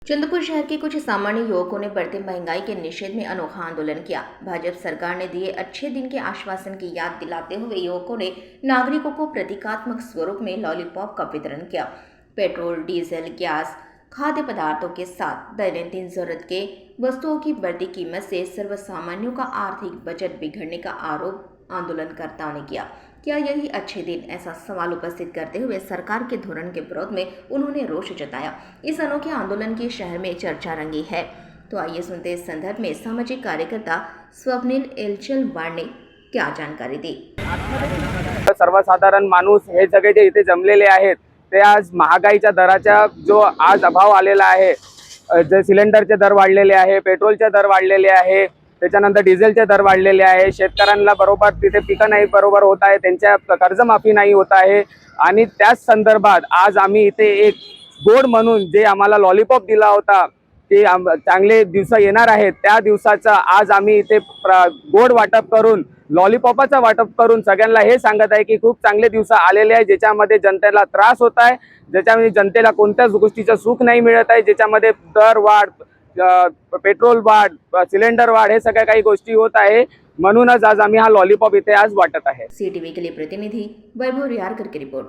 चंद्रपुर शहर के कुछ सामान्य युवकों ने बढ़ती महंगाई के निषेध में अनोखा आंदोलन किया। भाजपा सरकार ने दिए अच्छे दिन के आश्वासन की याद दिलाते हुए युवकों ने नागरिकों को प्रतीकात्मक स्वरूप में लॉलीपॉप का वितरण किया। पेट्रोल, डीजल, गैस, खाद्य पदार्थों के साथ दैनंदिन जरूरत के वस्तुओं की बढ़ती कीमत से सर्वसामान्यों का आर्थिक बजट बिगड़ने का आरोप आंदोलनकर्ताओं ने किया। क्या यही अच्छे दिन? ऐसा सवाल उपस्थित करते हुए सरकार के धोरण के विरोध में उन्होंने रोष जताया। इस अनोखे आंदोलन की शहर में चर्चा रंगी है। तो आइए सुनते हैं इस संदर्भ में सामाजिक कार्यकर्ता स्वप्निल एलचलवाड ने क्या जानकारी दी। सर्वसाधारण माणूस हे सगळे जे इथे जमलेले आहेत ते आज महागाईच्या दराचा जो आज अभाव आलेला आहे, जे सिलेंडरचे दर वाढलेले आहे, पेट्रोलचे दर वाढलेले आहे, त्याच्यानंतर डिझेलचे दर वाढलेले आहे, शेतकऱ्यांना बरोबर तिथे पिकं नाही बरोबर होत आहे, त्यांच्या कर्जमाफी नाही होत आहे आणि त्याच संदर्भात आज आम्ही इथे एक गोड म्हणून जे आम्हाला लॉलीपॉप दिला होता ते चांगले दिवस येणार आहेत त्या दिवसाचा आज आम्ही इथे गोड वाटप करून लॉलीपॉपाचा वाटप करून सगळ्यांना हे सांगत आहे की खूप चांगले दिवस आलेले आहे, ज्याच्यामध्ये जनतेला त्रास होत आहे, ज्याच्यामध्ये जनतेला कोणत्याच गोष्टीचं सुख नाही मिळत आहे, ज्याच्यामध्ये दर वाढ, पेट्रोल वाढ, सिलेंडर वाढ हे सगळ्या काही गोष्टी होत आहे। म्हणूनच आज आम्ही हा लॉलीपॉप इथे आज वाटत आहे। सीटीवी के लिए प्रतिनिधि वैभव रियारकर की रिपोर्ट।